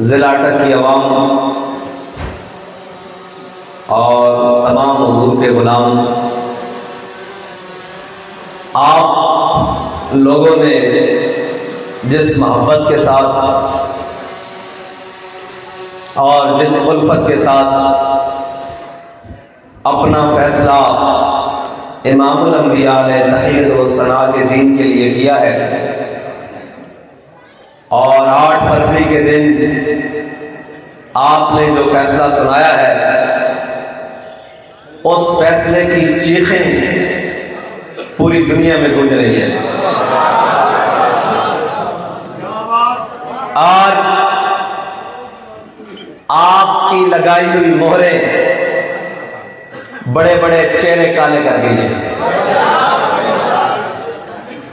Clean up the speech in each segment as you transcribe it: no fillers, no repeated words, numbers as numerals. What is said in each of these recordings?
ضلع اٹک کی عوام اور تمام حضور کے غلام، آپ لوگوں نے جس محبت کے ساتھ اور جس الفت کے ساتھ اپنا فیصلہ امام الانبیاء علیہ تحیت و ثناء کے دین کے لیے کیا ہے، اور 8 فروری کے دن آپ نے جو فیصلہ سنایا ہے، اس فیصلے کی چیخیں پوری دنیا میں گونج رہی ہے۔ اور آپ کی لگائی ہوئی مہریں بڑے بڑے چہرے کالے کر گئی ہیں،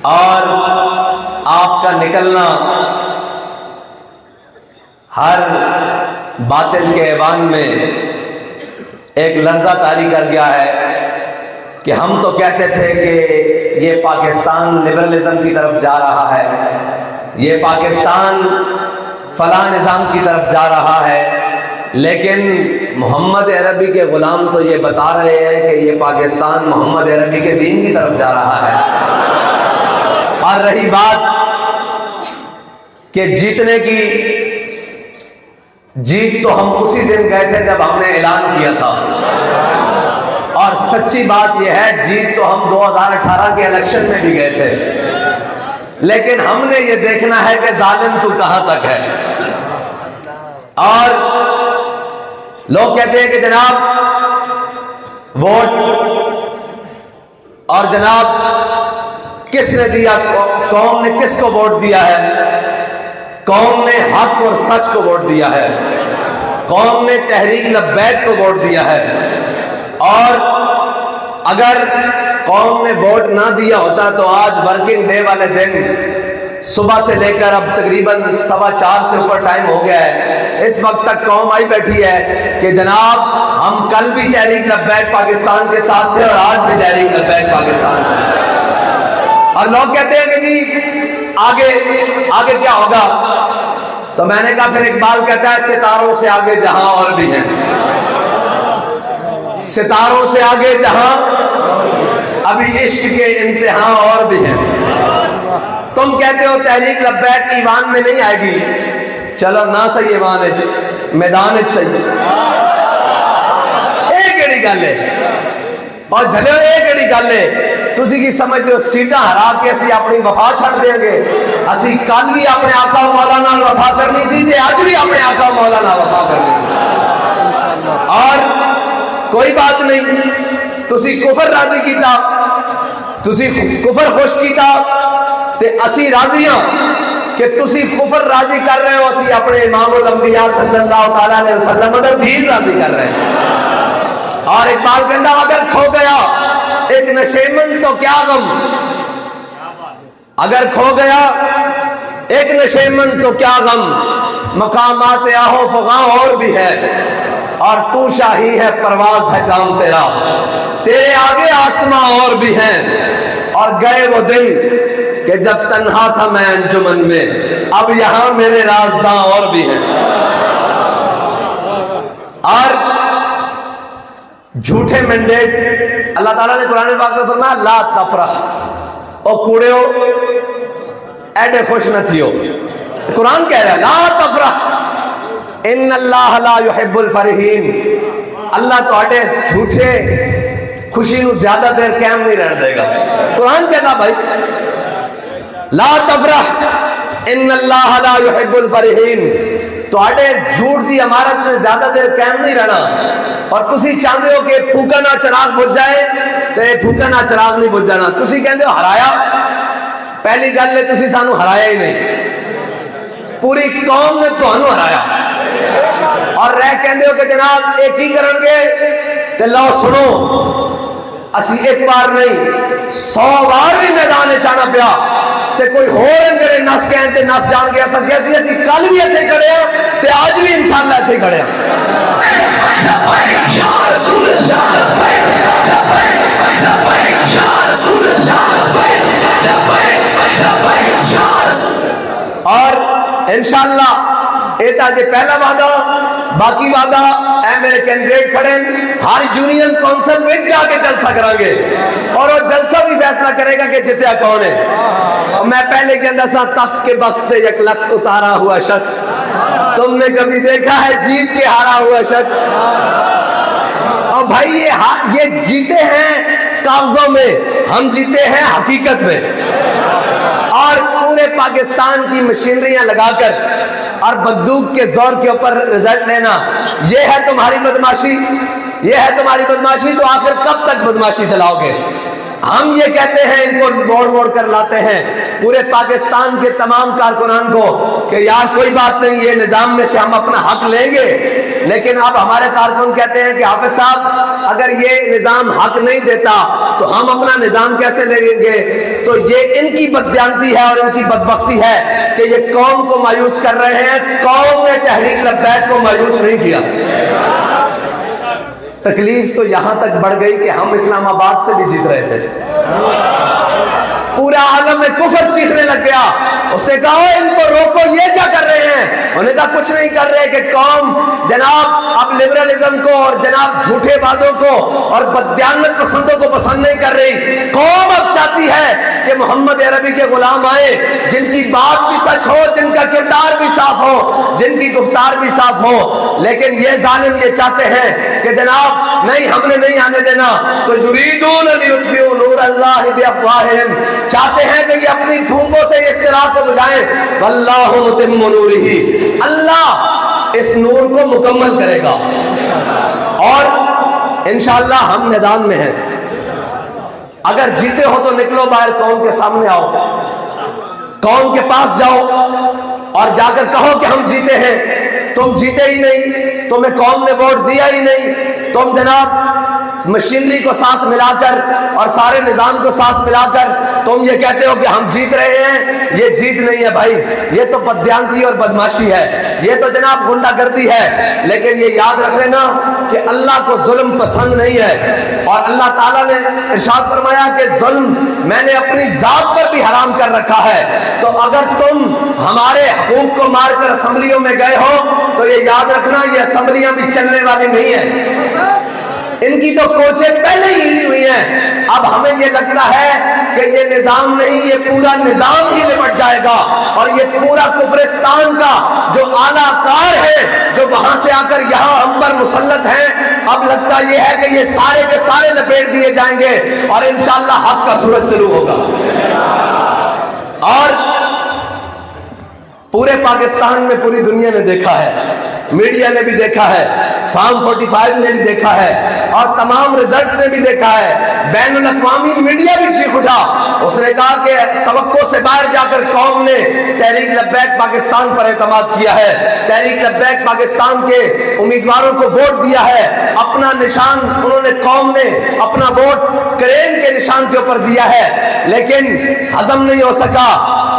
اور آپ کا نکلنا ہر باطل کے ایوان میں ایک لرزہ طاری کر گیا ہے کہ ہم تو کہتے تھے کہ یہ پاکستان لبرلزم کی طرف جا رہا ہے، یہ پاکستان فلاں نظام کی طرف جا رہا ہے، لیکن محمد عربی کے غلام تو یہ بتا رہے ہیں کہ یہ پاکستان محمد عربی کے دین کی طرف جا رہا ہے۔ اور رہی بات کہ جیتنے کی، جیت تو ہم اسی دن گئے تھے جب ہم نے اعلان کیا تھا، اور سچی بات یہ ہے جیت تو ہم 2018 کے الیکشن میں بھی گئے تھے، لیکن ہم نے یہ دیکھنا ہے کہ ظالم تو کہاں تک ہے۔ اور لوگ کہتے ہیں کہ جناب ووٹ، اور جناب کس نے دیا، قوم نے کس کو ووٹ دیا ہے؟ قوم نے حق اور سچ کو ووٹ دیا ہے، قوم نے تحریک لبیک کو ووٹ دیا ہے۔ اور اگر قوم نے ووٹ نہ دیا ہوتا تو آج ورکنگ ڈے والے دن صبح سے لے کر اب تقریباً 4:15 سے اوپر ٹائم ہو گیا ہے، اس وقت تک قوم آئی بیٹھی ہے کہ جناب ہم کل بھی تحریک لبیک پاکستان کے ساتھ تھے اور آج بھی تحریک لبیک پاکستان سے۔ اور لوگ کہتے ہیں کہ جی آگے کیا ہوگا؟ تو میں نے کہا پھر اقبال کہتا ہے ستاروں سے آگے جہاں اور بھی ہیں، ستاروں سے آگے جہاں ابھی عشق کے امتحان اور بھی ہیں۔ تم کہتے ہو تحریک لبیک ایوان میں نہیں آئے گی، چلو نہ صحیح ایوان میدان صحیح، ایک ایڑی گل ہے، اور جھلے ایک ایڑی گل ہے، تسی کی سمجھ دو سیٹاں ہرا کے اسی اپنی وفا چھڑ دیں گے؟ اسی کل بھی اپنے آقا و مولا نال وفا کرنی سی تے اج بھی اپنے آقا و مولا نال وفا کرنی، اور کوئی بات نہیں، تسی کفر راضی کیتا، تسی کفر خوش کیتا تے اسی راضی ہاں کہ تسی کفر راضی کر رہے ہو، اسی اپنے امام الانبیاء صلی اللہ تعالیٰ علیہ وسلم کا دین راضی کر رہے ہیں۔ اور اقبال کہتا اگر کھو گیا ایک نشیمن تو کیا غم، اگر کھو گیا ایک نشیمن تو کیا غم، مقامات آہو فغاں اور بھی ہے، اور تو شاہی ہے پرواز ہے کام تیرا، تیرے آگے آسماں اور بھی ہیں، اور گئے وہ دن کہ جب تنہا تھا میں انجمن میں، اب یہاں میرے رازداں اور بھی ہیں۔ اور جھوٹے مینڈیٹ اللہ تعالیٰ نے قرآن پاک میں فرمایا لا تفرح، او کوڑے ہو ایڈے خوش نہ تھیو، قرآن کہہ رہا ہے لا تفرح ان اللہ لا يحب الفرحین، اللہ تو اڈے جھوٹے خوشی نو زیادہ دیر قائم نہیں رہنے دے گا۔ قرآن کہتا بھائی لا تفرح ان اللہ لا يحب الفرحین، تو اڈے جھوٹ دی عمارت میں زیادہ دیر قائم نہیں رہنا، اور تسی چاہتے ہو کہ پھوکا نہ چراغ بجھ جائے تو پھوکا نہ چراغ نہیں بجھ جانا، تسی کہتے ہو ہرایا، پہلی گل ہے تسی سانو ہرایا ہی نہیں، پوری قوم نے تانوں ہرایا، اور رہ کہندے ہو کہ جناب ایک ہی کرن گے تے لو سنو اسی ایک بار نہیں 100 بار بھی میدان چانا پیا تے کوئی ہور انگرے نس کہیں تے نس جان گیا سکتے اسی کل بھی اتنے کھڑے ہیں تے آج بھی انشاءاللہ اتنے کھڑے ہیں۔ اور انشاءاللہ बेटा जे पहला वादा बाकी वादा ऐ मेरे कैंडिडेट खड़े हर यूनियन कौंसल में जाके जलसा करांगे और वो जलसा भी फैसला करेगा कि जितया कौन है। मैं पहले कहता सा तख्त के बख्त से एक लख्त उतारा हुआ शख्स, तुमने कभी देखा है जीत के हारा हुआ शख्स? और भाई ये जीते हैं कागजों में, हम जीते हैं हकीकत में। और पूरे पाकिस्तान की मशीनरियां लगाकर और बंदूक के जोर के ऊपर रिजल्ट लेना, ये है तुम्हारी बदमाशी, ये है तुम्हारी बदमाशी। तो आखिर कब तक बदमाशी चलाओगे? हम ये कहते हैं, इनको मोड़ मोड़ कर लाते हैं पूरे पाकिस्तान के तमाम कारकुनान को कि यार कोई बात नहीं, ये निजाम में से हम अपना हक लेंगे। लेकिन अब हमारे कारकुन कहते हैं कि हाफिज साहब अगर ये निजाम हक नहीं देता तो हम अपना निजाम कैसे लेंगे? तो ये इनकी बददियानती है और इनकी बदबख्ती है कि ये कौम को मायूस कर रहे हैं। कौम ने तहरीक लब्बैक को मायूस नहीं किया। तकलीफ तो यहां तक बढ़ गई कि हम इस्लामाबाद से भी जीत रहे थे, पूरा आलम में कुफर चीखने लग गया। उसने कहा इनको रोको, ये क्या कर रहे हैं? उन्होंने कहा कुछ नहीं कर रहे कि कौम जनाब अब लिबरलिज्म को और जनाब झूठे वादों को और बददियानत पसंदों को पसंद नहीं कर रही। कौम अब चाहती है कि मोहम्मद अरबी के गुलाम आए, जिनकी बात भी सच हो, जिनका किरदार भी साफ हो, जिनकी गुफ्तार भी साफ हो। लेकिन ये जालिम ये चाहते हैं कि जनाब नहीं, हमने नहीं आने देना। तो युरीदून लियुत्फिउ नूरल्लाहि बिअफ़वाहिहिम, चाहते हैं कि ये अपनी फूंकों से इस चिराग को बुझाएं। वल्लाहु मुतिम्मु नूरिही, अल्लाह इस नूर को मुकम्मल करेगा। और इंशाअल्लाह हम मैदान में हैं। अगर जीते हो तो निकलो बाहर, कौम के सामने आओ, कौम के पास जाओ और जाकर कहो कि हम जीते हैं। तुम जीते ही नहीं, तुम्हें कौम ने वोट दिया ही नहीं। तुम जनाब मशीनरी को साथ मिलाकर और सारे निजाम को साथ मिलाकर तुम ये कहते हो कि हम जीत रहे हैं। ये जीत नहीं है भाई, ये तो बददियानती और बदमाशी है, ये तो जनाब गुंडागर्दी है। लेकिन ये याद रख लेना कि अल्लाह को जुल्म पसंद नहीं है। और अल्लाह ताला ने इरशाद फरमाया कि जुल्म मैंने अपनी जात पर भी हराम कर रखा है। तो अगर तुम हमारे हकूक को मारकर असम्बलियों में गए हो तो ये याद रखना ये असम्बलियां भी चलने वाली नहीं है। इनकी तो कोचें पहले ही हिली हुई हैं। अब हमें ये लगता है कि ये निजाम नहीं, ये पूरा निजाम ही निपट जाएगा। और ये पूरा कुफरिस्तान का जो आला कार है, जो वहां से आकर यहाँ हम पर मुसल्लत हैं, अब लगता ये है कि ये सारे के सारे लपेट दिए जाएंगे और इंशाअल्लाह हक का सूरज शुरू होगा। और पूरे पाकिस्तान में, पूरी दुनिया ने देखा है, मीडिया ने भी देखा है, फार्म 45 ने भी देखा है और तमाम रिजल्ट्स ने भी देखा है। बैनुल अक़वामी मीडिया भी चीख उठा, उसने कहा कि तवक्को से बाहर जाकर कौम ने तहरीक लब्बैक पाकिस्तान पर एतमाद किया है, तहरीक लब्बैक पाकिस्तान के उम्मीदवारों को वोट दिया है। अपना निशान उन्होंने, कौम ने अपना वोट क्रेन के निशान के ऊपर दिया है, लेकिन हजम नहीं हो सका।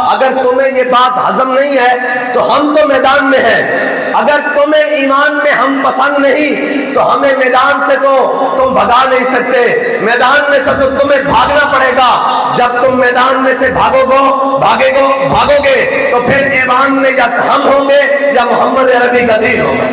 अगर तुम्हें ये बात हजम नहीं है तो हम तो मैदान में हैं। अगर तुम्हें ईमान में हम पसंद नहीं तो हमें मैदान से तो तुम भगा नहीं सकते। मैदान में से तो तुम्हें भागना पड़ेगा। जब तुम मैदान में से भागोगे तो फिर ईमान में या हम होंगे या मोहम्मद अरबी का दीन होगा।